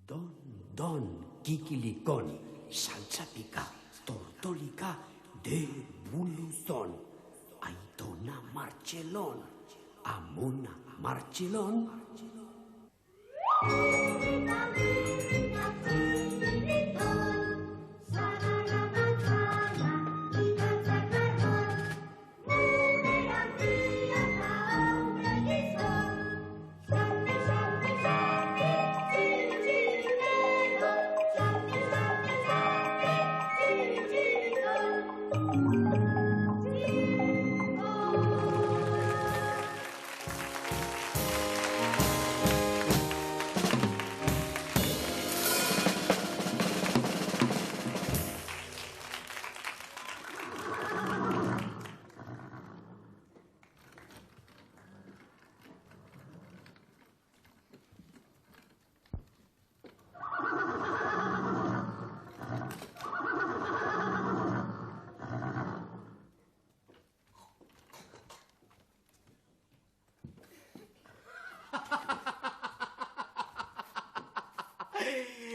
Don, kikilikon, saltzapika, tortolika, de buluzon, Aitona Martxelon, Amona Martxelon.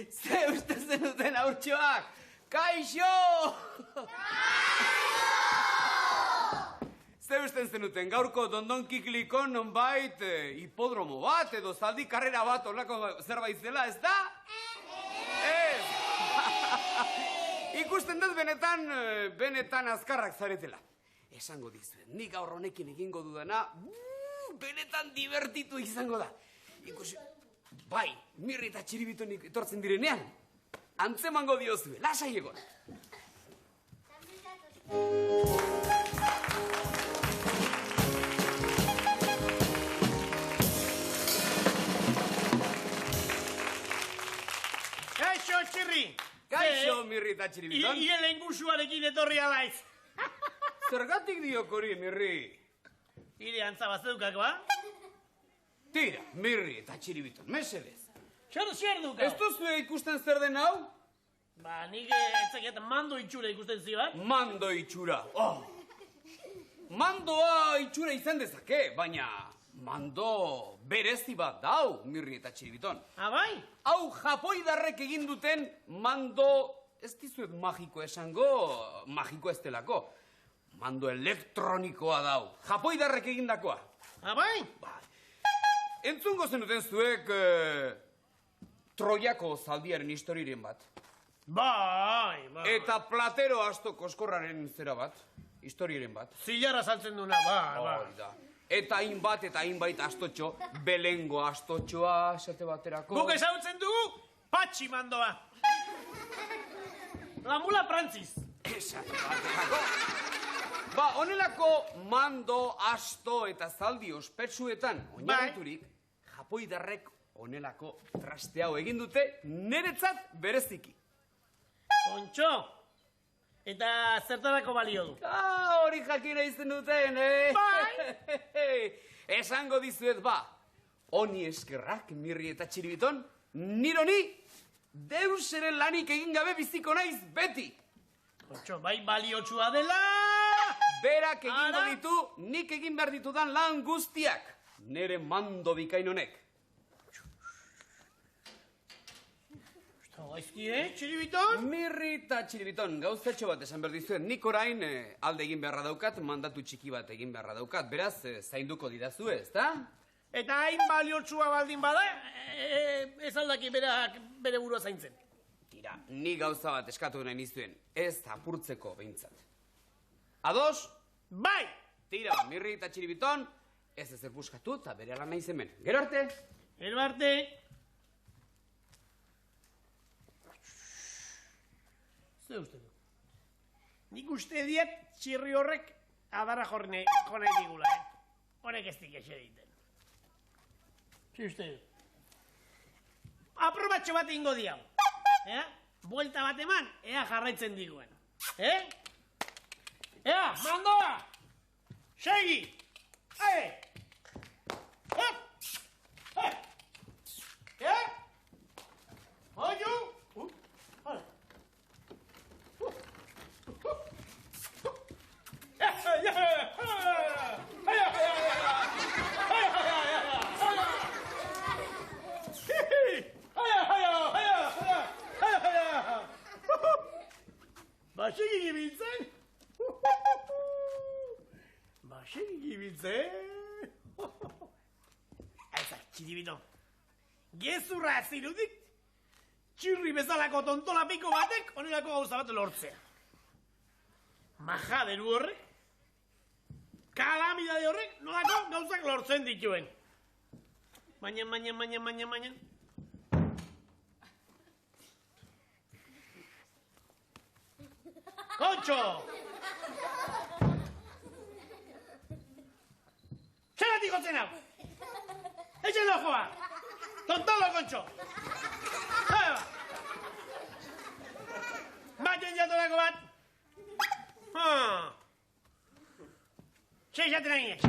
Ze uste zenuten haurtxoak! Kaixo! Ze uste zenuten gaurko Dondon Kiklikon nonbait hipodromo bat edo zaldi karrera bat olako zerbait zela, ez da? Ez! Ikusten dut benetan azkarrak zaretela. Esango dizuet, nik gaur honekin egingo dudana, benetan divertitu izango da. Ikusi... Bai, Mirri eta Txiribitonik etortzen direnean, antzemango diozue, lasai egon. Kaixo, Txirri! Kaixo, Mirri eta Txiribiton. Ie lengusuarekin etorri alaiz. Zergatik diok hori, Mirri? Ire antzabazeukak, ba? Tira, Mirri eta Txiribiton, mesedez. Zer dukau? Ez duzue ikusten zer den hau? Ba, nik etzaket mando itxura ikusten zibat. Mando itxura, oh! Mandoa itxura izan dezake, baina mando berezi bat dau, Mirri eta Txiribiton. Bai? Hau japoidarrek egin duten mando, ez dizuet magiko esango, magiko ez delako. Mando elektronikoa dau, japoidarrek egindakoa. Bai? Entzungo zenuten zuek Troiako zaldiaren historiaren bat. Bai. Eta Platero asto koskorraren zera bat, historiaren bat. Zilarra saltzen duna, Hori da. Eta hainbait astotxo, Belengo astotxoa, esate baterako. Guk ezautzen dugu, patxi mandoa. La mula Frantziz. Esate baterako. Ba, honelako mando, asto eta zaldi ospetsuetan oinarriturik, japoidarrek honelako traste hau egin dute niretzat bereziki. Kontxo, eta zertarako balio du? Hori jakira izan duten, Bai! Esango dizuet ba, honi eskerrak, Mirri eta Txiribiton, nironi deus ere lanik egin gabe biziko naiz beti. Kontxo, bai baliotsua dela! Berak egingo ditu, nik egin behar ditudan lan guztiak. Nere mando bikain honek. Gaizki, Txiribiton? Mirri eta Txiribiton, gauzatxo bat esan behar dizuet. Nik orain alde egin beharra daukat, mandatu txiki bat egin beharra daukat. Beraz, zainduko didazu ez, da? Eta hain baliotsua baldin bada, ez aldaki bere burua zaintzen. Tira, ni gauza bat eskatu nahi nizuen, ez apurtzeko behintzat. Ados? Bai! Tira, Mirri eta Txiribiton, ez ezer buskatu eta bere ala nahi hemen. Gero arte? Gero arte! Ze uste du? Nik uste diet txirri horrek adarra jone digula, Honek ez dik exe egiten. Ze uste du? Aprobatxo bat ingo diau. Buelta bat eman, ea jarraitzen diguen. Ea, mandoa! Segi! Oiu! Txibito. Gezurra zirudik, txirri bezalako tontolapiko batek onelako gauza bat lortzea. Majaderu horrek, kalamidade horrek, nolako gauzak lortzen dituen. Baina. Kontxo! Zeratik gotzen hau? Etxen dojoa! Tontolo, Kontxo! Baten jatorako bat! Seixaten aginak.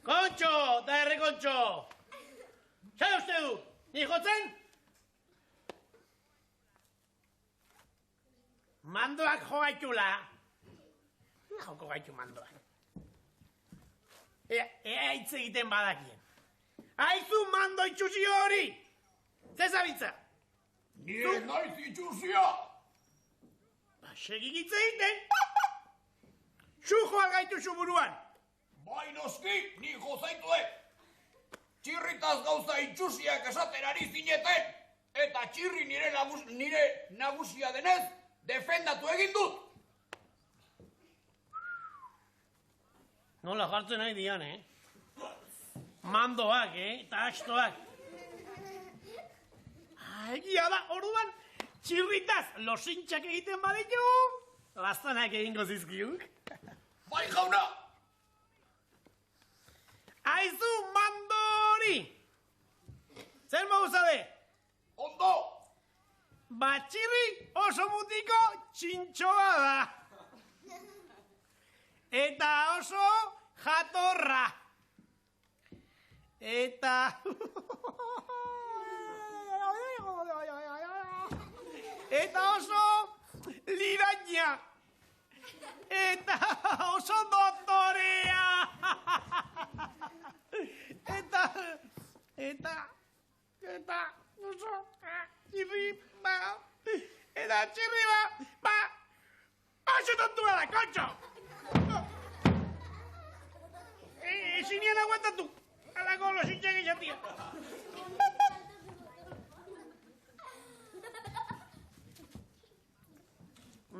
Kontxo, da herri Kontxo! Zer uste du? Ni jotzen? Mandoak jo gaitula. Joko gaitu mandoak. Ea hitz egiten badakien. Aizu mando itxusi hori! Zer zabitza? Ni ez naiz itxusia! Segik hitz egiten! Zu joan gaitu zu buruan! Bai noski, ni jozaitue! Txirritaz gauza itxusiak esaten ari zineten! Eta txirri nire nagusia denez, defendatu egin dut! Nola jartzen nahi dian, Mandoak, eta astoak. Egia da, orduan, txirritaz losintxak egiten baditu, lastanak egingo zizkiuk. Bai jauna! Aizu mando hori! Zer mogu zabe? Ondo! Batxirri oso mutiko txintxoa da. Eta oso jatorra. Eta... Eta oso liraina. Eta oso doktorea. Eta oso txirri ba, oso tontua da, Kontxo! Ezinien aguantatu, alako losintxak izatia.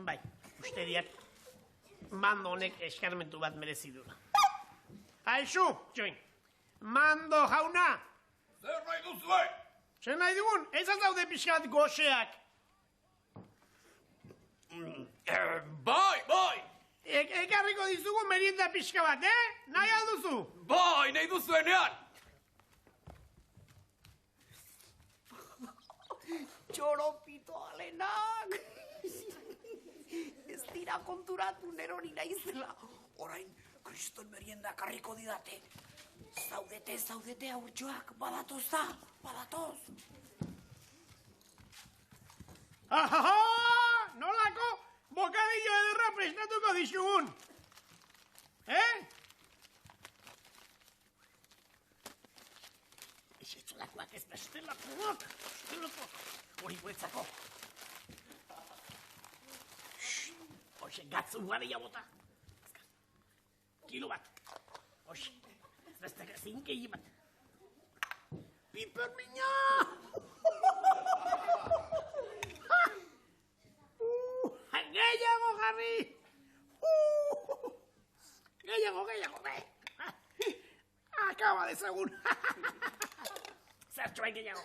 Bai, uste diat, mando honek eskarmentu bat merezi dula. Aixu, join, mando jauna! Zer nahi duzue? Zer nahi dugun, ez azaude pixkat goxeak. Bai! Ekarriko dizugu merienda pixka bat, Nahi alduzu? Bai, nahi duzuenean! Txoropito alenak! Ez dira konturatu neroni naizela. Orain, kriston merienda karriko didate. Zaudete aurtxoak, badatoz da, badatoz. Ahaha! Nolako bokadillo ederra prestatuko dizugun. Ezetzolakoak ez bestelakoak. Hori guetzako. Hoxe, gatzu garia bota. Kilo bat. Hoxe, ez besteka zinkegi bat. Pipermina! Gehiago, jarri! Gehiago! Akaba dezagun! Zertxo bain gehiago!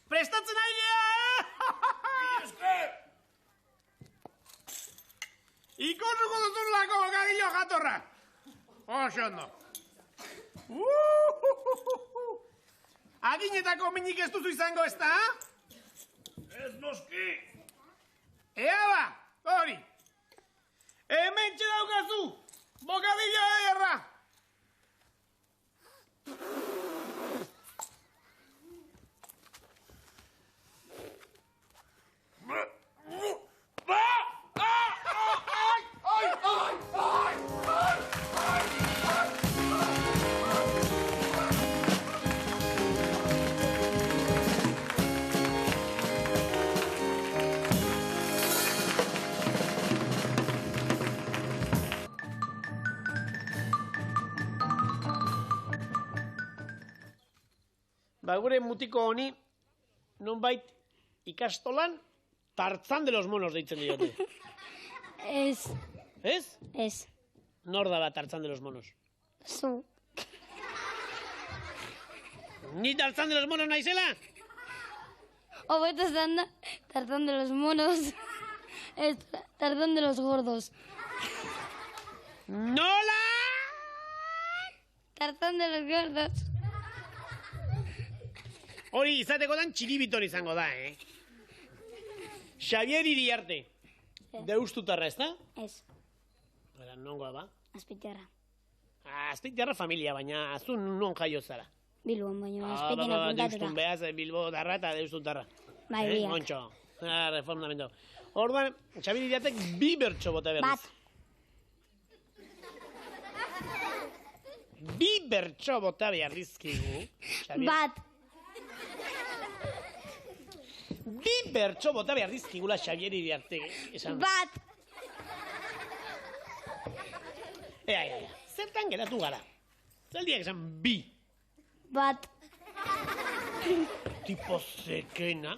Prestatzen ari Esker! Ikosuko duzun lako bokadillo jatorra! Oso ondo! Aginetako minik ez duzu izango ez da? Ez noski! Ea ba, hori! Hemen txedaukazu! Bokadillo ederra! Ba, gure mutiko honi, nonbait ikastolan, Tarzan de los monos deitzen diote. Ez. Ez? Ez. Nor da Tarzan de los monos? Zu. Ni Tarzan de los monos naizela? Hobeto esan da, Tarzán de los monos. Ez, Tarzán de los gordos. Nola! Tarzán de los gordos. Hori izateko dan txiribiton izango da, Xavier Iriarte. Deustutarra, ez da? Ez, Bara, nongoa ba? Azpitiarra. Azpitiarra familia, baina azun non jaio zara. Bilbon, baina Azpitien apuntatuta. Deustun behaz, Bilbo darra eta deustutarra. Bai, biak. Montxo. Reformamento. Orduan, Xavier Iriartek 2 bertso bota berriz. Bat. 2 bertso bota beharrizkigu. Xavier. Bat. 2 bertso bota beharrizkigula Xavier Iriarte. Bat. Ea. Zertan geratu gara? Zaldiak esan 2. Bat. Tipo zekena.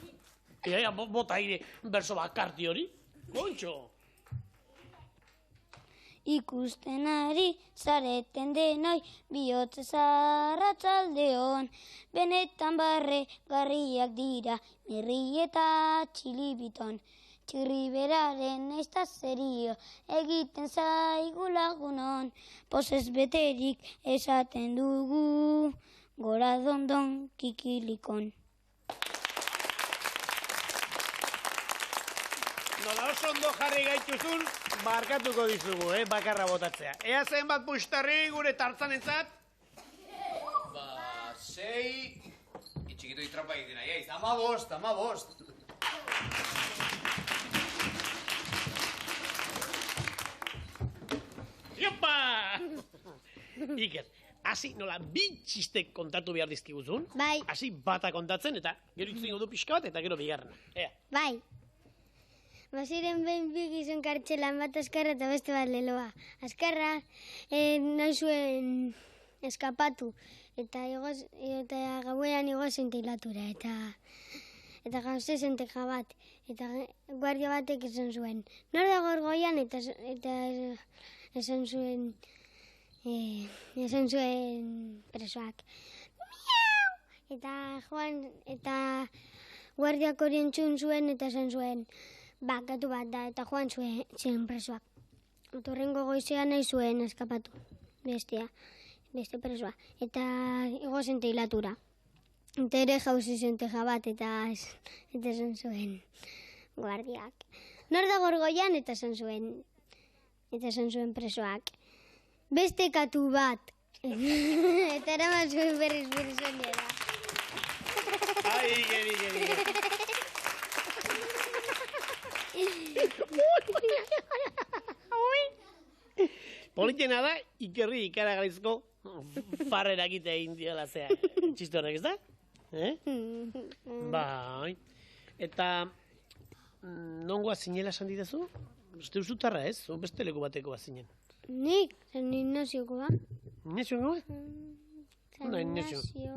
Ea, bota aire berso bakarti hori. Kontxo. Ikusten ari zareten denoi, bihotze zarratzaldeon. Benetan barre garriak dira, mirri eta txilibiton. Txirriberaren ez da zerio, egiten zaigu lagunon. Pozez beterik esaten dugu, gora dondon kikilikon. Nola oso ondo jarri gaituzun, barkatuko dizugu, bakarra botatzea. Ea zenbat pustarri gure Tarzanentzat? 6... Itxikito itrapa egiten nahi, 15. Iopa! Iker, hasi nola 2 txiste kontatu behar dizkiguzun. Bai. Hasi bata kontatzen eta gero itzingo du pixka bat eta gero bigarrena. Ea. Bai. Baziren behin bi gizon kartxelan, bat azkarra eta beste bat leloa. Azkarra nahi zuen eskapatu eta gauean igozen teilatura eta gauze zen teja bat. Eta guardia batek esan zuen. Nor dago orgoian eta esan zuen presoak. Miau! Eta guardiak hori entzun zuen eta esan zuen. Gatu bat da, eta joan ziren presoak. Otorrengo goizean nahi zuen eskapatu, beste presoa. Eta igozen teilatura. Eta ere jauzi zen teja bat, eta esan zuen guardiak. Nor da gorgoian, eta esan zuen presoak. Beste katu bat. Eta eraman zuen berriz prisonera. Ai, geri. Politena da, Ikerri ikaragalizko farrera egite egin diola zea. Txiste horrek, ez da? Bai. Eta nongoa zinela esan ditezu? Uste usutarra ez? O beste leku bateko bat zinen? Nik, San Ignaziokoa. Ignaziokoa? San Ignazio.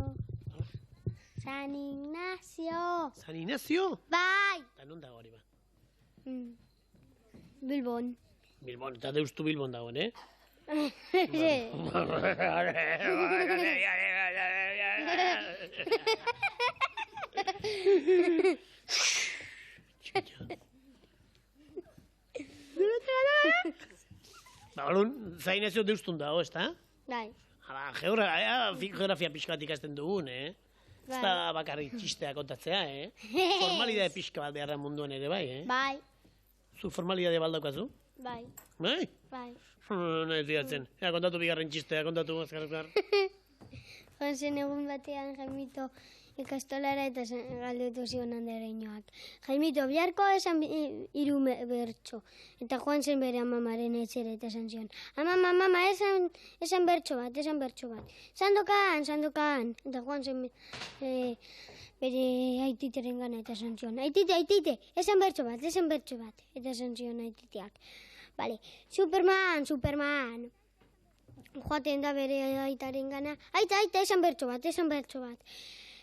San Ignazio? Bai! Eta non dago hori ba? Bilbon. Bilbon, eta deustu Bilbon dagoen, Zainezio deustun dago, ez da? Bai. Geografia pixka bat ikasten dugun, Ez da bakarrik txistea kontatzea, Formalidade pixka bat beharra munduan ere bai, Bai. Zu formalidade baldaukazu? Bai. Bai? Bai. Nahi zidatzen. Kontatu bigarren txistea, kontatu azkar. Joan zen egun batean Jaimito ikastolara eta galdetu zion andereinoak. Jaimito, biharko esan 3 bertso. Eta joan zen bere amamaren etxera eta esan zion. Mama, esan bertso bat. Sandokan. Eta joan zen bere aititeren gana eta esan zion. Aitite, esan bertso bat. Eta esan zion aititeak. Bale, Superman. Joaten da bere aitaren gana. Aita, esan bertso bat.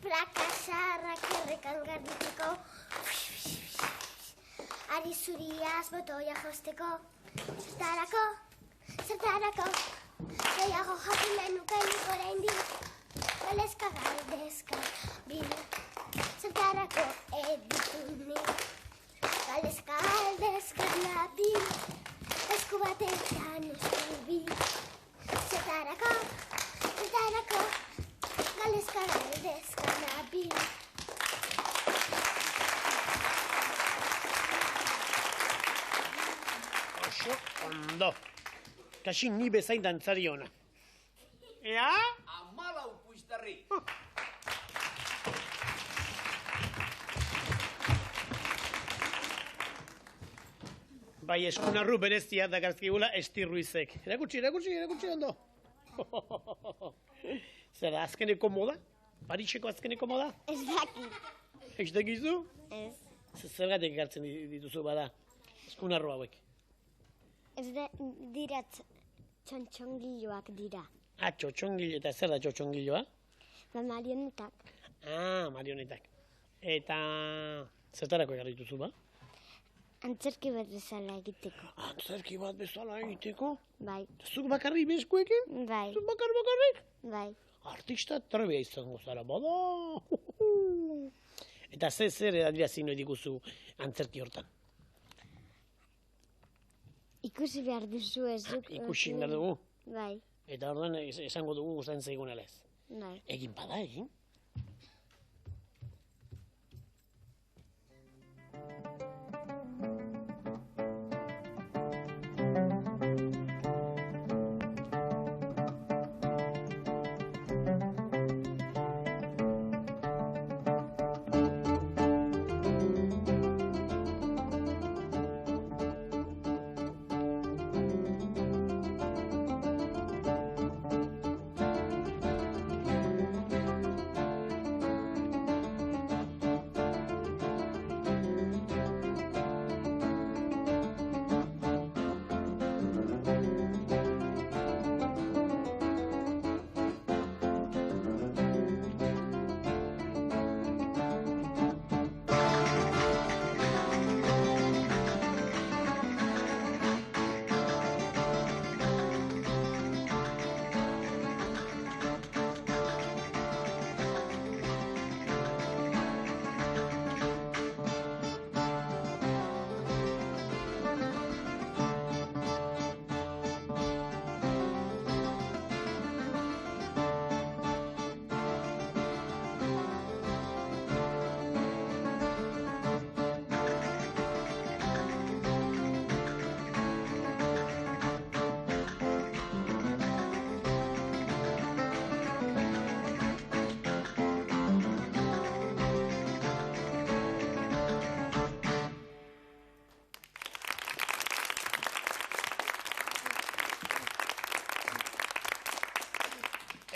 Prakasarrak errekan garbiteko. Ari zuriaz botoia josteko. Zertarako. Gehiago jakin nahi nukenik oraindik. Galdezka bil. Zertarako editunik. Galdezka nabil. Esku batean eskubi. Zertarako. Galdezka nabil. Oso ondo. Kasi ni bezain dantzari ona. Ea? 14 puxtarri. Bai, eskunarru berezia dakarzkigula Estirruizek. Erakutsi ondo. Zer da, azkeneko moda? Pariseko azkeneko moda? Ez dakit. Ez dakizu? Ez. Zergatik ekartzen dituzu bada eskunarru hauek? Ez da, dira txontxongiloak dira. Ah, txotxongilo, eta zer da txotxongiloa? Ba, marionetak. Ah, marionetak. Eta zertarako ekarri dituzu ba? Antzerki bat bezala egiteko. Antzerki bat bezala egiteko? Bai, Zuk bakarrik bezkoekin? bai, Zuk bakarrik? bai. Artista trebea izango zara, bada. Eta zer adierazi nahi diguzu antzerki hortan? Ikusi behar duzu ez duk. Ikusi behar dugu. Bai, Eta orduan esango dugu gustatzen zaigun ala ez. bai. Egin bada, egin.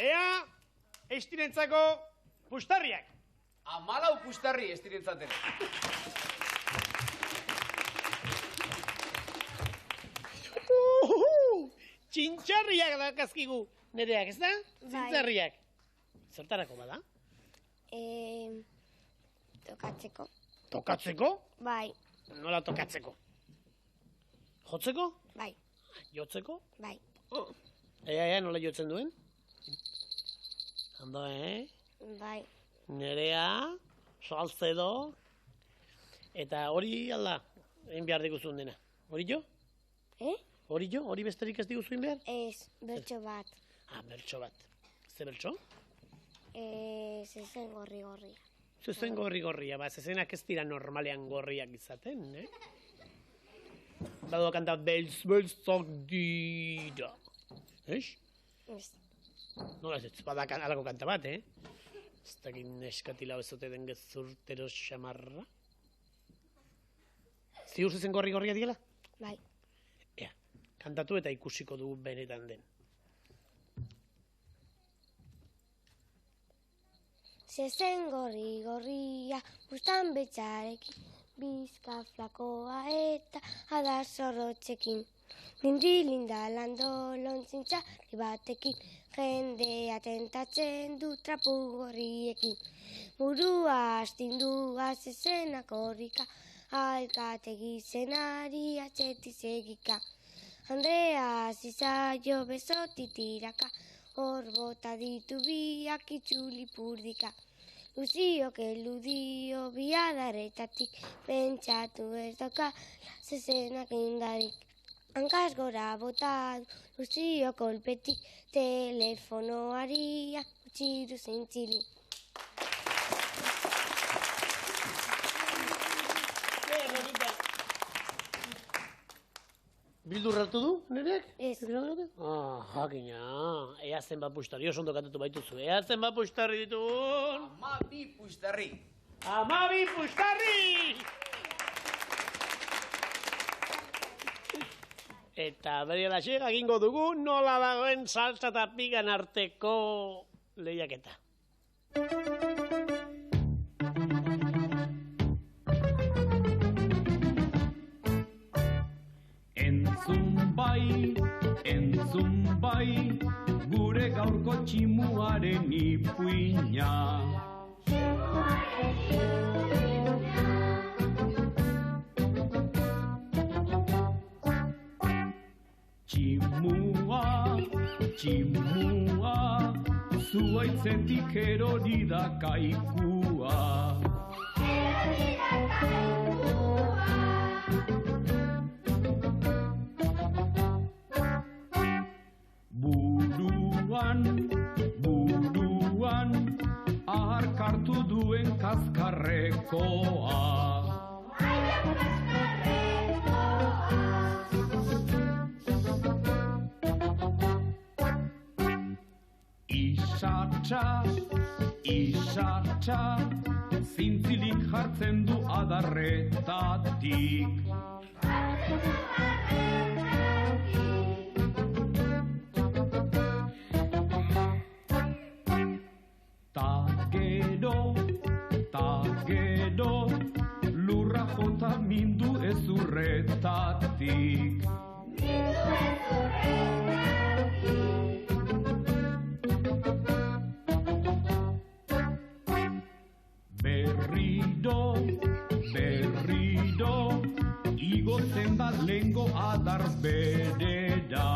Ea, estirentzako pustarriak. 14 puxtarri estirentzatera. Txintxarriak dakazkigu. Nereak, ez da? Txintxarriak. Zertarako bada? Tokatzeko. Tokatzeko? Bai, Nola tokatzeko? Jotzeko? bai, Jotzeko? bai. Ea, nola jotzen duen? Ondo, Bai, Nerea, Salcedo, eta hori alda, egin behar diguzun dena. Hori jo? Hori jo? Hori besterik ez diguzun behar? ez, bertso bat. Ah, bertso bat. Ze bertso? Zezen gorri-gorria. Zuzen gorri-gorria, ba, zezenak ez dira normalean gorriak izaten, Badu kanta belz-belzak dira. Ez? Ez, Nola ez, bada alako kanta bat, Ez dakit neskatila bezote den gezurtero xamarra. Ziur zezen gorri-gorria diela? bai. Ea, kantatu eta ikusiko dugu benetan den. Zezen gorri-gorria, bustan betxarekin, bizka flakoa eta adar zorrotzekin. Linda lando lontzintza batekin, jendea tentatzen du trapu gorriekin. Burua astindu azezenak horrika, alkategi zenari atxetiz egika. Andrea zizaio besotitiraka, hor bota ditu biak itzuli purdika. Luziok eludio biadaretatik, pentsatu ez dauka zezenak indarik. Hankaz gora bota du Luzio kolpetik, telefonoaria utzidu zintzili. Bildur hartu du, nerek? Ez. Jakina, ea zenbat pustari, oso ondo kantatu baituzu, ea zenbat pustari ditugun. 12 pustarri. 12 pustarri! Eta bere laxe egingo dugu nola dagoen salsa eta pigan arteko lehiaketa. Entzun bai, gure gaurko tximuaren ipuina. Tximua, zuaitzetik erori da kaikua. Buruan, aharkartu duen kaskarrekoa. Isatxa, zintzilik jartzen du adarretatik. Ta gero, lurra jota mindu ezurretatik. Berriro, igo zenbat lengo adar berera.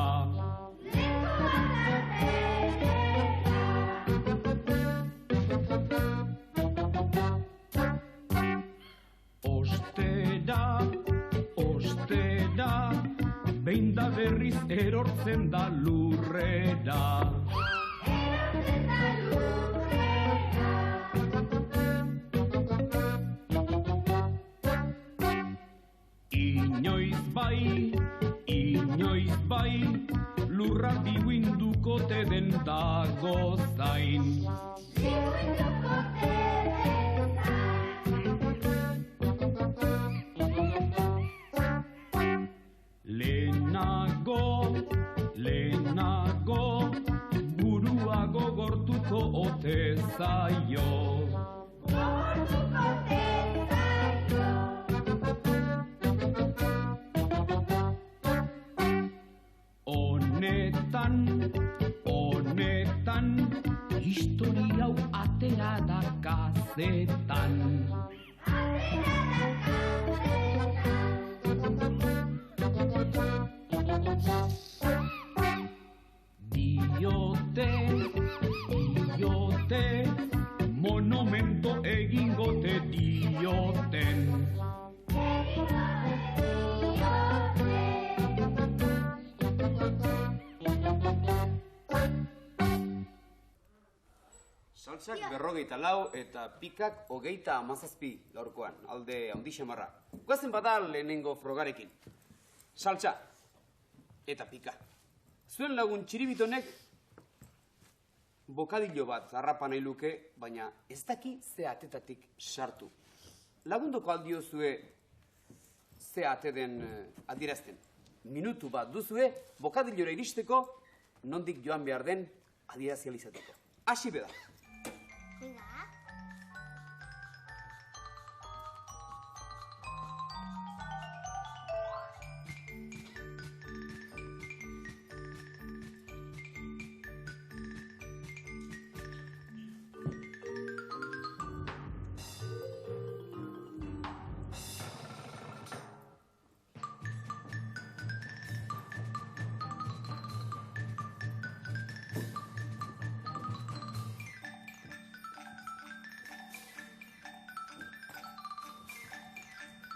Ostera, behin da berriz erortzen da lurrera. Inoiz bai, lurra biuinduko te den dago zain. Lehenago, burua gogortuko ote zaio. Honetan, historia hau atera da kazetan. Diote, monumento egingote dioten. Saltsak 54 eta pikak 37 gaurkoan, alde handi xamarra. Goazen bada lehenengo frogarekin. Saltsa eta pika. Zuen lagun txiribitonek bokadillo bat harrapa nahi luke, baina ez daki ze atetatik sartu. Lagundoko aldiozue ze ate den adierazten. Minutu bat duzue bokadillora iristeko nondik joan behar den adierazializateko. Hasi beda.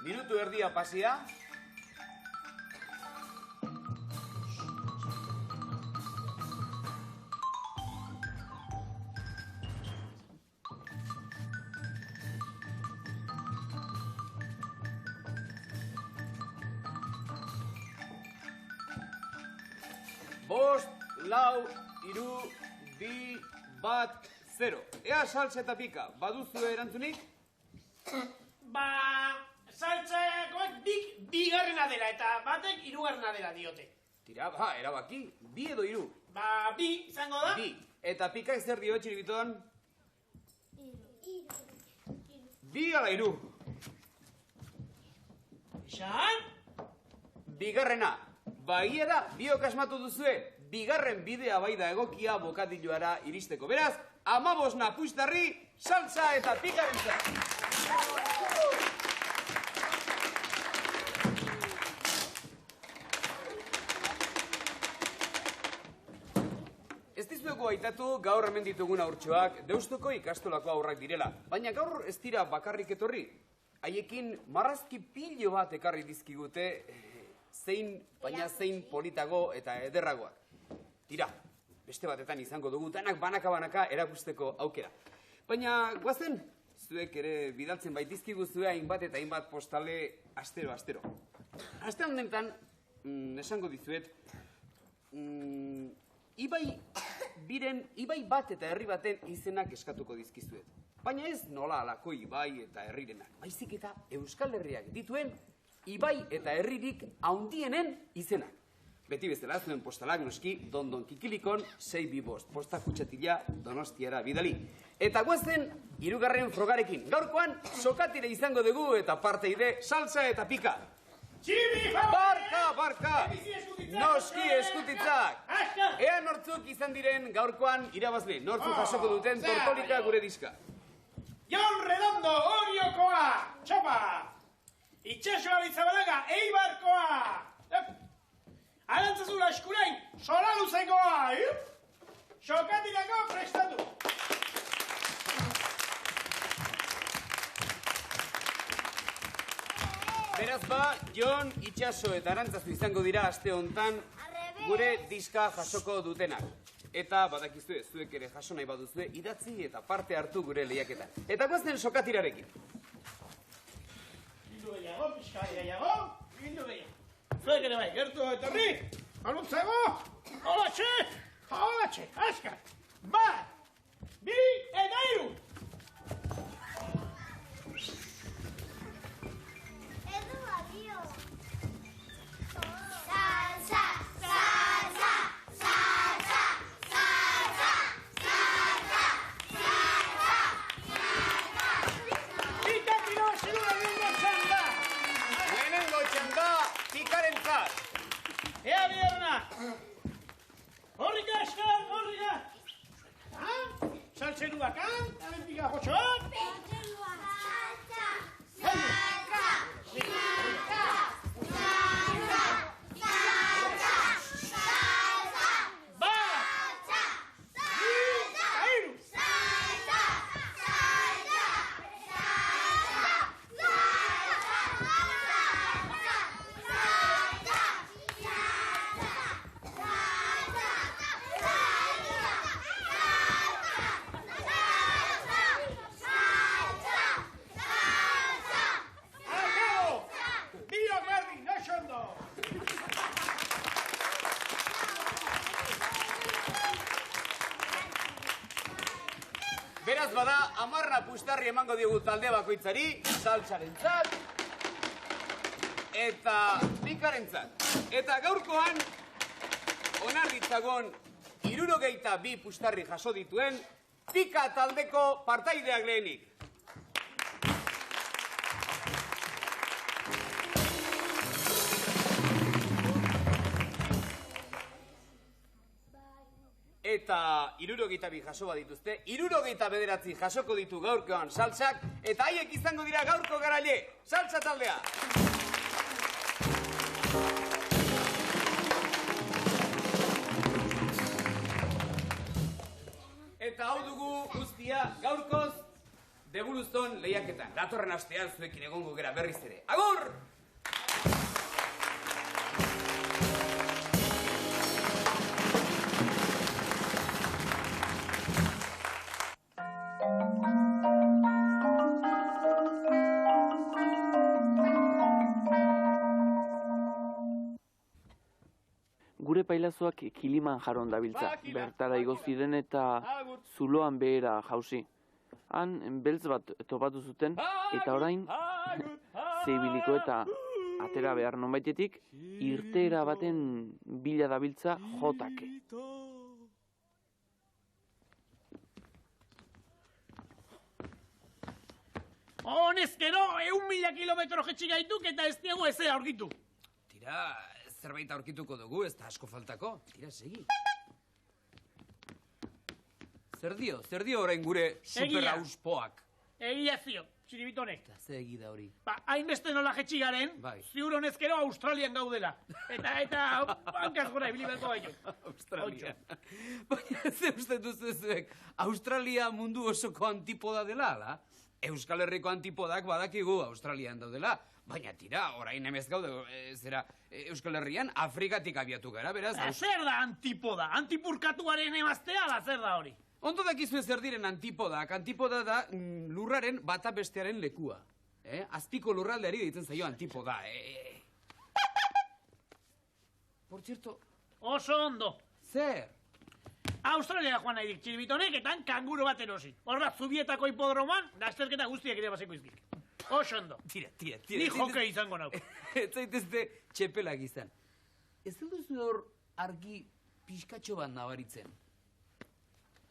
minutu erdia pasia. Bost, lau, iru, bi, bat, 0. Ea saltza eta pika, baduzu erantzunik? Saltzakoek bigarrena dela eta batek hirugarrena dela diote. Tira, erabaki, bi edo iru? Bi izango da? Bi. Eta pika zer dio txiribiton? Bi ala iru. Esan? Bigarrena. Bagiera, biok asmatu duzue, bigarren bidea bai da egokia bokadilloara iristeko. Beraz, 15 napuistarri, saltza eta pikarentza. Ez dizuegu aitatu gaur hemen ditugun aurtxoak Deustuko ikastolako aurrak direla. Baina gaur ez dira bakarrik etorri. Haiekin marrazki pilo bat ekarri dizkigute, baina zein politago eta ederragoak. Tira, beste batetan izango dugu danak banaka erakusteko aukera. Baina, guazen, zuek ere bidaltzen baitizkigu zue hainbat eta hainbat postale astero. Aste honetan, esango dizuet, ibai bat eta herri baten izenak eskatuko dizkizuet. Baina ez nola alako ibai eta herrirenak, baizik eta Euskal Herriak dituen ibai eta herririk haundienen izenak. Beti bezala zuen postalak noski Dondon Kikilikon 625 posta kutxatila Donostiara bidali. Eta guazen, 3. frogarekin. Gaurkoan, sokatire izango dugu eta parteide saltza eta pika. Barka! Noski eskutitzak! Ea nortzuk izan diren gaurkoan irabazle. Nortzuk jasoko duten tortolika gure diska. Jon Redondo, Oriokoa! Txopa! Itxasoa Bizabalaga, Eibarkoa! Arantzazula Eskurain, Solaluzekoa! Xokatirako prestatu! Beraz Jon, Itxaso eta Arantzazu izango dira aste hontan gure diska jasoko dutenak. Eta badakizue, zuek ere jaso nahi baduzue, idatzi eta parte hartu gure lehiaketan. Eta guazen sokatirarekin. Bildu gehiago, pixka gehiago, bildu gehiago. Zuek ere bai, gertu etorri, aluntzago, holatxe, askar. Bat, bi eta hiru. Edu badio. Salsa, salsa, salsa, salsa, salsa, salsa, salsa. Itakino zirua lehenengo txanda. Lehenengo txanda, pikarentzat. Ea bierna. Horrika eskar, horrika. Saltzenua kan, alentika jotxoak. Salsa, salsa, salsa, salsa, salsa, salsa. Bat, bi eta hiru. Akabo! Biok berdin, oso ondo. Beraz bada, 10 pustarri emango diogu talde bakoitzari, saltsarentzat eta pikarentzat. Eta gaurkoan, onar ditzagon 62 pustarri jaso dituen, pika taldeko partaideak lehenik. Eta 62 jaso badituzte, 69 jasoko ditu gaurkoan saltsak, eta haiek izango dira gaurko garaile, saltsa taldea! Eta hau dugu guztia gaurkoz, deburuzen. Buluston lehiaketan. Datorren astean zuekin egongo gera berriz ere. Agur! Gure pailazoak Kilimanjaron dabiltza, bertara igo ziren eta zuloan behera jausi. Han beltz bat topatu zuten eta orain zeibiliko eta atera behar nonbaitetik irteera baten bila dabiltza jotake. Honezkero, 1.000 kilometro jetxi gaituk eta ez diegu ezea aurkitu. Tira, zerbait aurkituko dugu, ez da asko faltako. Tira, segi. Zer dio orain gure superauspoak? Egia zio, txiribitonek. Eta ze egi da hori? Ba, hainbeste nola jetxi garen, ziur honezkero Australian gaudela. Eta bankaz gora ibili berko gaitu. Australia. Baina, ze uste duzuek, Australia mundu osoko antipoda dela, ala? Euskal Herriko antipodak badakigu Australian daudela. Baina tira, orain emez gaude, Euskal Herrian Afrikatik abiatu gara, beraz... Zer da antipoda? Antipurkatuaren emaztea da zer da hori? Ondo dakizue zer diren antipodak. Antipoda da lurraren bata bestearen lekua. Azpiko lurraldeari deitzen zaio antipoda. Por cierto... Oso ondo. Zer? Australia joan nahi dik txiribitonek eta kanguru bat erosi. Horra, Zubietako hipodroman, dazterketa guztiak ere baseko izkik. Oso ondo. Tira. Ni joke izango nauk. Ez zaitezte txepelak izan. Ez duzu hor argi pixkatxo bat nabaritzen.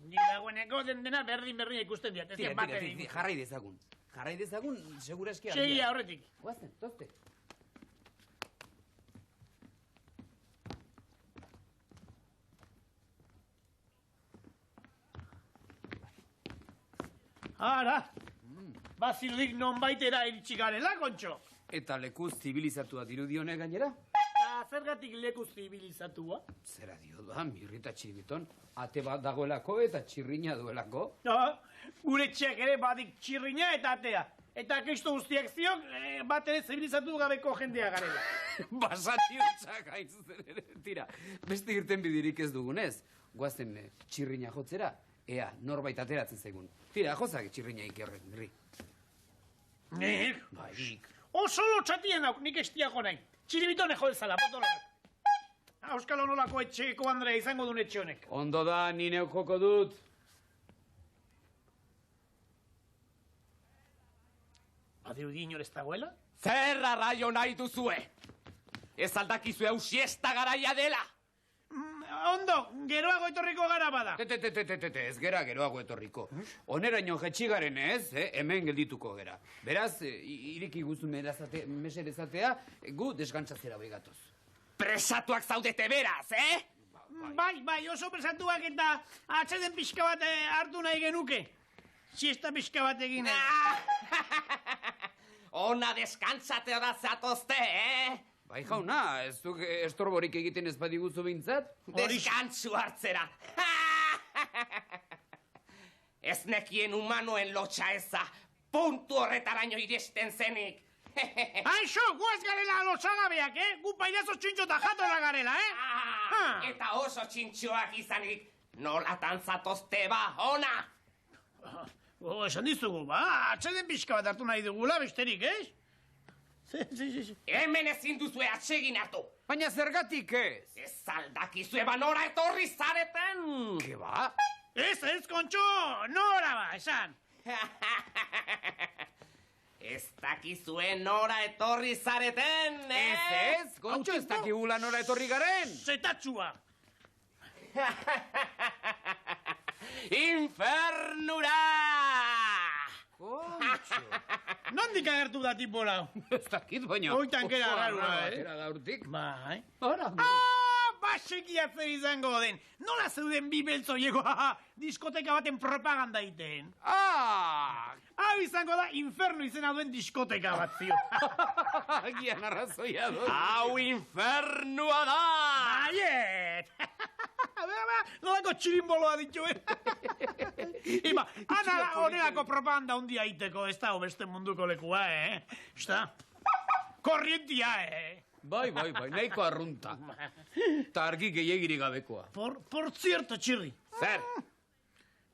Nik dagoeneko dena berdin ikusten diat. Tira, jarrai dezagun. Jarrai dezagun, segura eski argia. Segia horretik. Guazen, tozte. Ara, bazirdik nonbaitera iritsi garela, kontxo. Eta lekuz zibilizatua dirudionek gainera? Zergatik leku zibilizatua? Zera dio da, mirrita txiribiton, ate bat dagoelako eta txirrina duelako. Gure txek ere badik txirrina eta atea. Eta kristo guztiak ziok, bat ere zibilizatu gabeko jendea garela. Basati hutsak hainzuzen ere, tira. Beste irten bidirik ez dugunez, guazen txirrina jotzera, ea, norbait ateratzen zaigun. Tira, jozak txirrina ikerren, nirri. Nik? Bai, nik. Oso lotxatien hauk, nik estiako nahi. Txiribitone jo ezala, potolorak. Euskal Honolako etxeko Andrea izango duen etxe honek. Ondo da, ni neuk joko dut. Badirudi inor ez dagoela? Zer arraio nahi duzue? Ez aldakizue hau siesta garaia dela. Ondo, geroago etorriko gara bada. Ez gera geroago etorriko. Oneraino jetxi garen ez, hemen geldituko gera. Beraz, iriki guzu meserezatea, gu desgantzatzera begatoz. Presatuak zaudete beraz, Bai, oso presatuak eta atzeden pixka bat hartu nahi genuke. Siesta pixka bat egin. Ona deskantzatea da zatozte, Bai jauna, ez duk estorborik egiten ez badiguzu bintzat? Deskantzu hartzera. Ez nekien humanoen lotxa eza, puntu horretaraino iresten zenik. Aixo, guaz garela lotxagabeak, Gu pailazo txintxo eta jatora garela, Eta oso txintxoak izanik, nolatan zatozte ba, ona? Esan dizugu, atzeden pixka bat hartu nahi dugula, besterik, Si. Hemen ezin duzue atsegin hartu. Baina zergatik ez? Ez aldakizue ba nora etorri zareten. Ke ba? Ez, kontxo, nora ba, esan. Ez dakizue nora etorri zareten, Ez, kontxo, ez dakigula nora etorri garen. Zetatxua. Infernura! Kontxo. Nondik agertu da tipo lau? Ez dakit, baina... Oitankera garua, Atera gaurtik. Bai. Hora. Baseki zer izango den. Nola zeuden bi beltzoieko, diskoteka baten propaganda iten. Hau izango da inferno izena duen diskoteka bat zio. Agian arrazoia dut. Hau infernua da! Baiet! nolako txirimboloa dituen. Ima, ana honelako propaganda hundia iteko, ez da beste munduko lekua, Esta, korrientia, Bai, nahiko arrunta. Ta argi gehiagirik gabekoa. Por cierto, Txirri. Zer?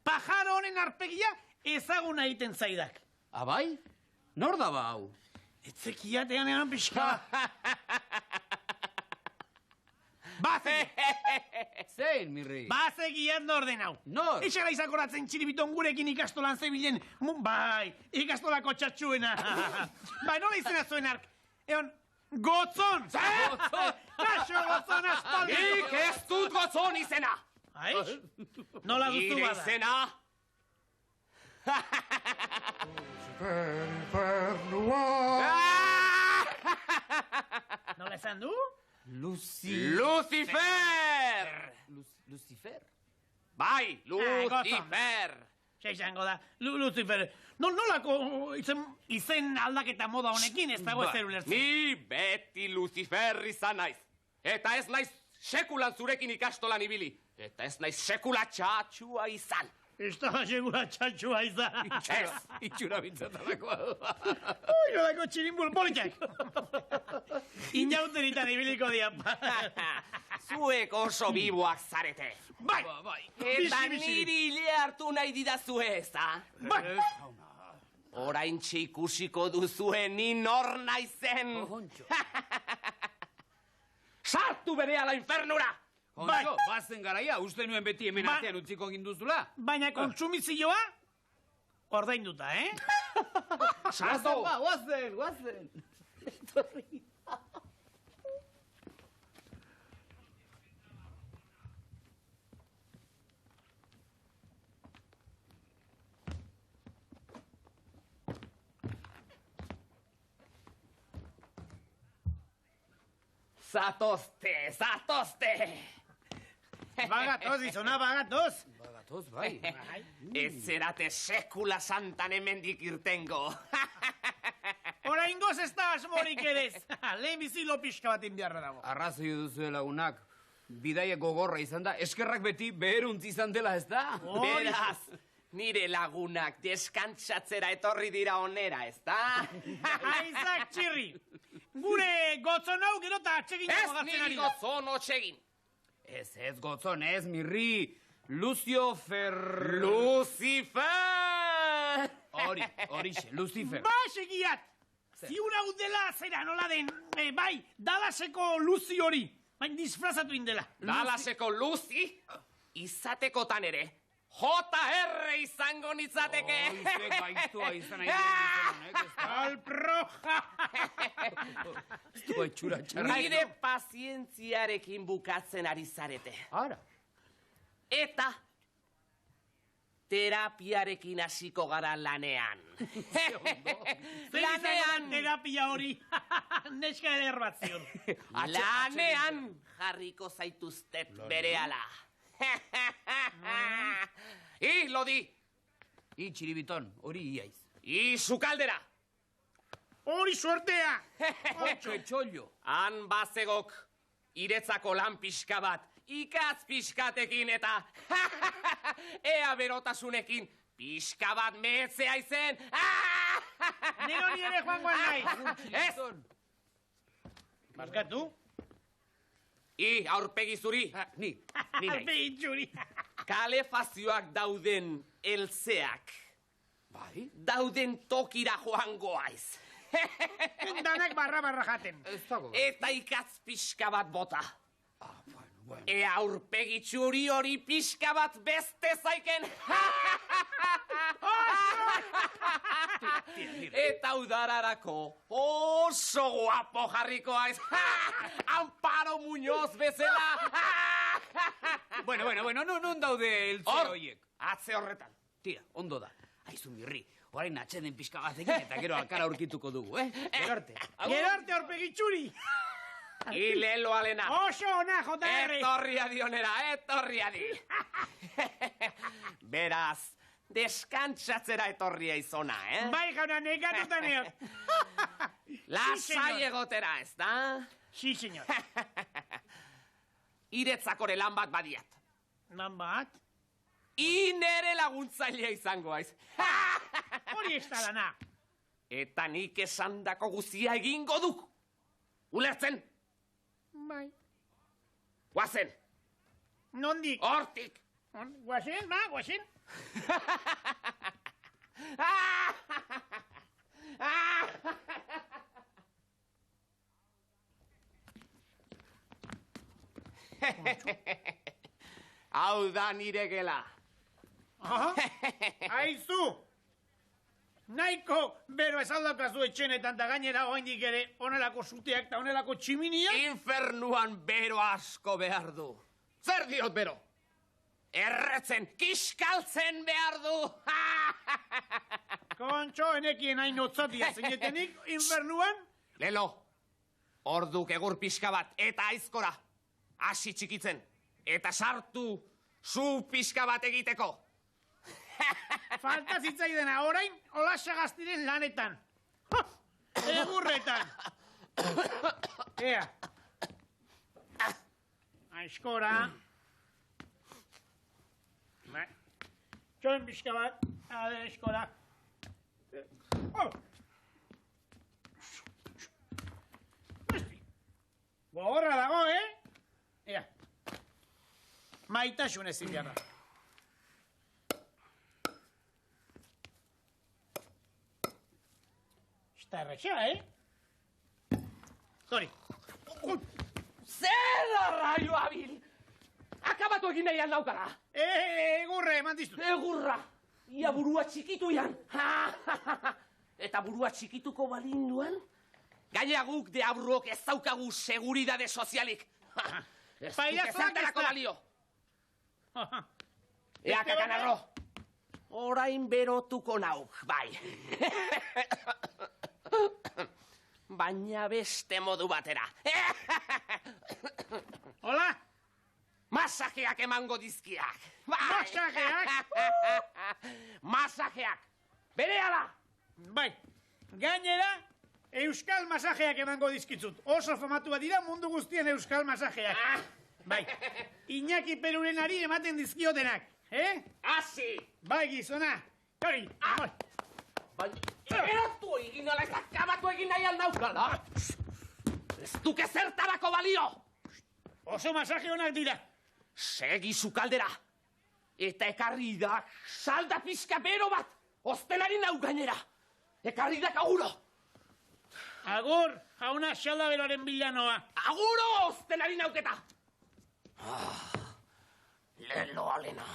Pajaro honen arpegia ezaguna egiten zaidak. Abai? Nor da ba hau? Etzekiatean egan pixka. Zein, mirri? Bazekiat nor den hau. Nor? Eixara izakoratzen txiribiton gurekin ikastolan zebilen. Bai, ikastolako txatxuena. Bai, nola izena zuen ark. Egon, Gotzon! Gotzon! Kaixo, Gotzon, aspaldi! Nik ez dut Gotzon izena! Aix? Nola duzu bada? Nire izena... Nola esan du? Lucifer! Lucifer? Bai, Lucifer! Izango da, Lucifer. Nolako izen aldaketa moda honekin ez dago ezer ulertzen? Ni beti Lucifer izan naiz. Eta ez naiz sekulan zurekin ikastolan ibili. Eta ez naiz sekula txatxua izan. Ez da sekula txatxua izan. Ez. Itxura bintzatalakoa. Ui, nolako txirimbul politak. Inauteritan ibiliko dia. Zuek oso biboak zarete. Bai! Eta niri hile hartu nahi didazue ez da? Bai! Oraintxe ikusiko duzue ni nor naizen. Sartu berehala infernura! Kontxo, bazen garaia, uste nuen beti hemen artean utziko ginduzula. Baina kontsumizioa ordainduta, Sartu! Guazen. Zatozte! Bagatoz, izona, bagatoz. Bagatoz, bai. Ez zerate sekula santan hemendik irtengo. Oraingoz ez da asmorik edez. Lehen bizilo pixka bat inbiarra dago. Arrazoi duzu lagunak. Bidaia gogorra izan da, eskerrak beti beheruntz izan dela, ez da? Beraz, nire lagunak deskantsatzera etorri dira onera, ez da? Aizak Txirri, gure Gotzon hau gero eta atsegin Ez niri Gotzon otsegin. Ez Gotzon, ez mirri. Lucifer... Lucifer! Horixe, Lucifer. Ba, segiat! Ziur hau dela zera nola den, bai, Dallaseko Luzi hori. Baina disfrazatu indela. Dallaseko Luzi, izatekotan ere, JR izango nitzateke. Zuek gaiztua izan nahi dut. Alproja! Zua itxura txarra. Nire pazientziarekin bukatzen ari zarete. Ara. Eta terapiarekin hasiko gara lanean. Lanean! Terapia hori. Neska eder bat zion. Lanean jarriko zaituztet berehala. I, lodi! I, txiribiton, hori iaiz. I, sukaldera! Hori suertea! Txollo. Han bazegok iretzako lan pixka bat, ikatz pixkatekin eta ea berotasunekin pixka bat mehetzea izen. Nero ni ere joangoan nahi. Ez! Barkatu? I, aurpegi zuri. Ni nahi. Arpegi txuri. Kalefazioak dauden elzeak. Bai? Dauden tokira joango aiz. Danak barra jaten. Ez dago. Eta ikatz pixka bat bota. Bueno. Ea aurpegi txuri hori pixka bat beste zaiken. Eta udararako oso guapo jarriko aiz. Amparo Muñoz bezala. Bueno, non daude eltze horiek? Atze horretan. Tira, ondo da. Aizu mirri, orain atxeden pixka batekin eta gero alkara aurkituko dugu, Gero arte. Gero arte aurpegi txuri. Ilelo alena. Oso ona, JR. Etorria dionera, etorria di. Beraz, deskantsatzera etorria izona, Bai, jauna, negatuta neot. Lasai egotera, ez da? Sí, señor. Iretzakore lan bat badiat. Nan bat? Nere laguntzailea izango haiz. Hori ez da dana. Eta nik esandako guztia egingo duk. Ulertzen? Bai. Guazen, Nondik? hortik. Guazen, ba, guazen. Hau da nire gela. Aha, aizu. Naiko bero ez aldaukazu etxenetan da gainera oraindik ere onelako suteak eta onelako tximiniak. Infernuan bero asko behar du. Zer diot bero? Erretzen, kiskaltzen behar du. Kontxo, enekien hain otzatia zinetenik, infernuan. Lelo, orduk egur pixka bat eta aizkora. Hasi txikitzen. Eta sartu zu pixka bat egiteko. Falta zitzaidena orain, olasa gaztiren lanetan. Egurretan. Ea. Aizkora. Txoen pixka bat. Ade, aizkora. Gogorra dago, Ea. Maitasun ezin behar da. Eta erretxa, Zori. Zer arraio abil! Akabatu egin nahian naukara. Egurre, eman dizut. Egurra! Ia burua txikitu ian. Eta burua txikituko balinduan, gainera guk deabruok ez daukagu seguridade sozialik. Ez duk ezertarako balio. Ea, kakanarro. Orain berotuko nauk, bai. Baina beste modu batera. Hola? Masajeak emango dizkiak. Masajeak? Masajeak. Berehala. Bai, gainera, euskal masajeak emango dizkitzut. Oso famatua dira mundu guztien euskal masajeak. Bai, Iñaki Perurenari ematen dizkiotenak, Asi. Bai, gizona. Hori, amor. Eratu egin ala ez akabatu egin nahi aldaukala. Ez duke zertarako balio. Oso masaje honak dira. Segi zukaldera. Eta ekarri da salda pixka bero bat. Ostenari nau gainera. Ekarri da kaguro. Agur, jauna salda beroaren bilanoa. Aguro ostenari nauketa. Lelo alena.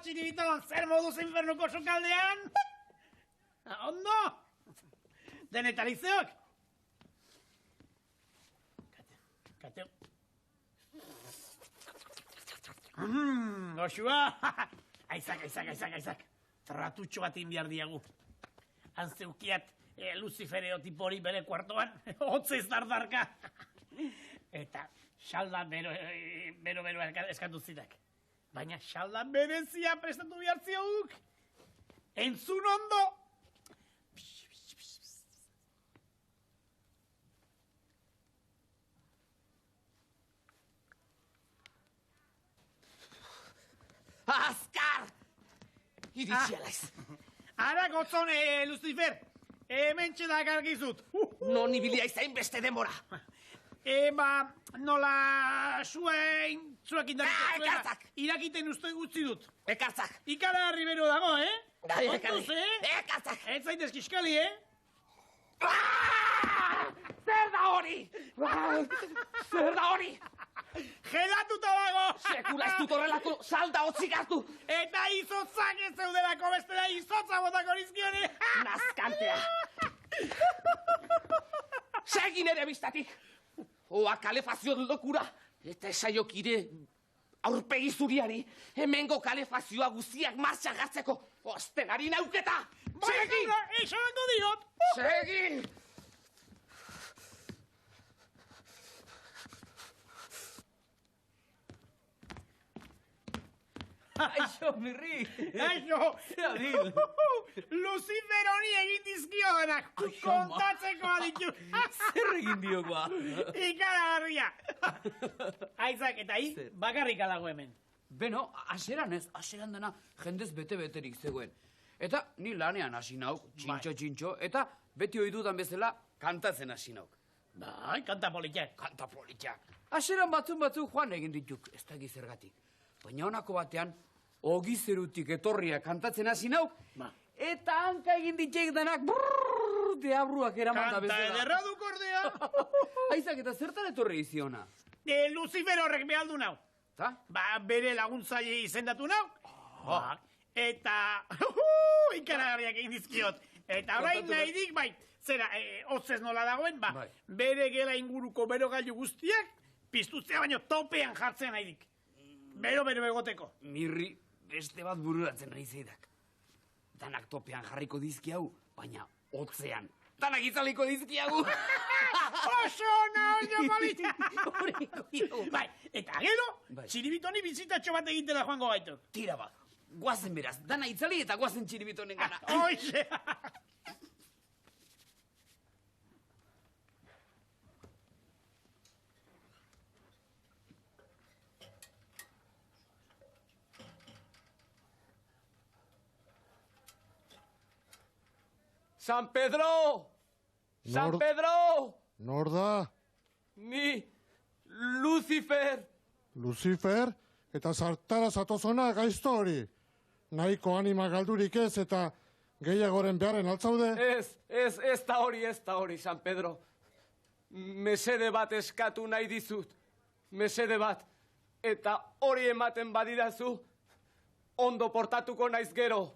Txiribiton, zer moduz infernuko sukaldean? Ondo? Denetarizeok? Kateo. Goxua! Aizak. Tratutxo bat inbiar diagu. Antzeukiat Lucifereo tipori bere kuartoan, hotzez dardarka. Eta salda bero eskatu zidak. Baina saldan berezia prestatu behar zioguk. Entzun ondo. Azkar! Iritsi alaiz. Ara gotzon, Lucifer. Hementxe da gargizut. Non ibilia izain beste demora. Nola zuak Ekartzak! irakiten uste gutzi dut. Ekartzak! Ikara ribero dago, Ekartzak! Ekartzak! Ez zaitez kiskali, Zer da hori? Zer da hori? Gedatuta dago! Sekula ez dut horrelako salda hotzik hartu. Eta izotzak ez zeudelako bestela izotza botako nizkione. Nazkantea. Segin ere biztatik. Oa kalefazio lokura. Eta esaiokire aurpegi zuriari. Hemengo kalefazioa guziak martxan gartzeko. Ostenari nauketa. Segi! Esango diot. Segi! Aixo, mirri. Aixo! Adil. Lucifer honi egin dizkio denak, kontatzeko aditu. Zer egin diokoa? Ikaragarria. Aizak, eta bakarrik dago hemen. Beno, aseran ez, aseran dena jendez bete-beterik zegoen. Eta ni lanean hasi nauk, txintxo, eta beti ohi dudan bezala kantatzen hasi nauk. Bai, kanta politiak. Kanta politiak. Aseran batzuk joan egin dituk, ez da gizergatik. Baina honako batean, ogizerutik etorria kantatzen hasi nauk, eta hanka egin ditxeik denak, deabruak eraman da bezala. Kanta ederra duk ordea. Aizak, eta zertan etorri iziona? Lucifer horrek behaldu nau. Ta? Bere laguntzaile izendatu nau. Eta, ikaragarriak egin dizkiot. Eta orain nahi dik, bai, zera, hotzez nola dagoen, bere gela inguruko berogailu guztiak, piztutzea baino topean jartzen nahi dik. Bero egoteko. Mirri beste bat bururatzen nahi zeidak. Danak topean jarriko dizki hau, baina hotzean. Danak itzaliko dizki hau. Oso oino polita! Bai, eta gero, txiribitoni bizitatxo bat egitela joango gaitu. Tira bat, guazen beraz, dana itzali eta guazen txiribitonen gana. Hoxe! San Pedro! San Pedro! Nor da? Ni, Lucifer! Lucifer? Eta zartara zatozona gaizto hori. Nahiko anima galdurik ez eta gehiagoren beharren altzaude? Ez da hori, San Pedro. Mesede bat eskatu nahi dizut. Mesede bat. Eta hori ematen badidazu, ondo portatuko naiz gero.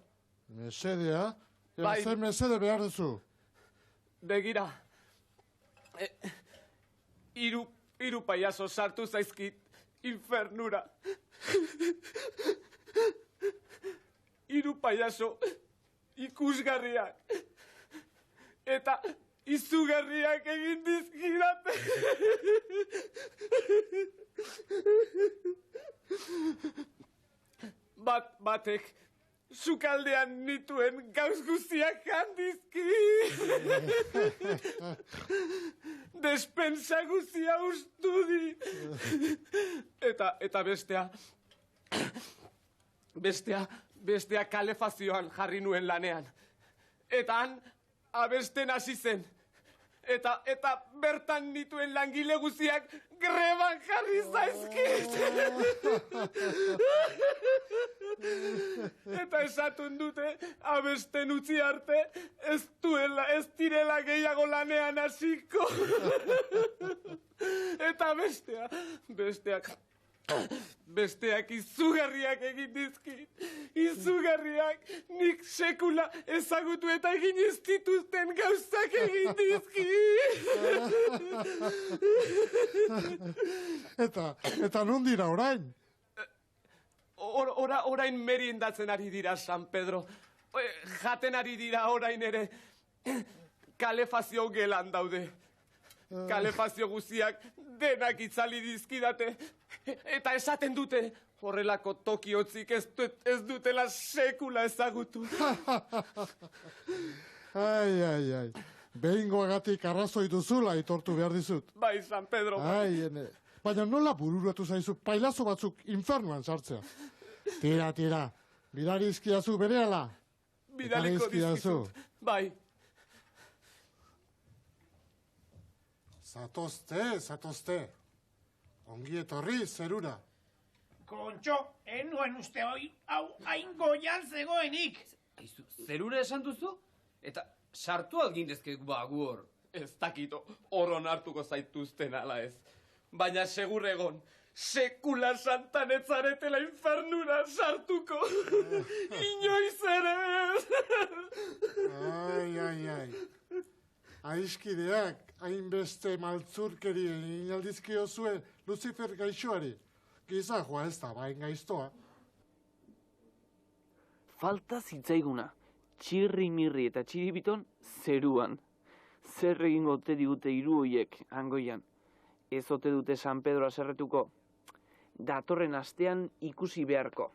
Mesedea? Zer mesede behar duzu? Begira, hiru paiazo sartu zaizkit infernura. Hiru paiazo ikusgarriak eta izugarriak egin dizkidate. Batek sukaldean nituen gauz guztiak handizki. Despensa guztia ustu di. Eta bestea kalefazioan jarri nuen lanean. Eta han abesten hasi zen. Eta bertan nituen langile guztiak greban jarri zaizkit. Eta esatun dute, abesten utzi arte, ez direla gehiago lanean hasiko. Eta besteak izugarriak egin dizkit. Izugarriak nik sekula ezagutu eta egin ez dituzten gauzak egin dizkit. Eta non dira orain? Orain meriendatzen ari dira, San Pedro. Jaten ari dira orain ere. Kalefazio gelan daude. Kalefazio guztiak denak itzali dizkidate. Eta esaten dute, horrelako toki hotzik ez dutela sekula ezagutu. Ai. Behingoagatik arrazoi duzula itortu behar dizut. Bai, San Pedro. Baina nola bururatu zaizu pailazo batzuk infernuan sartzea? Tira, bidarizkiazu berehala. Bidaliko dizkizut, bai. Zatozte. Ongi etorri, zerura. Kontxo, enuen uste hau hain goian zegoenik. Zerura esan duzu? Eta sartu algindezkek gu hor. Ez dakito, horron hartuko zaituzten ala ez. Baina segur egon, sekula santan etzaretela infernura sartuko. Inoiz ere ez. Ai. Aizkideak, hainbeste maltzurkeri inaldizkio zuen Lucifer gaixoari. Gizajoa ez da, bain gaiztoa. Falta zitzaiguna, txirri-mirri eta txiribiton zeruan. Zer egingo ote digute hiru hoiek hangoian. Ez ote dute San Pedro aserretuko. Datorren astean ikusi beharko.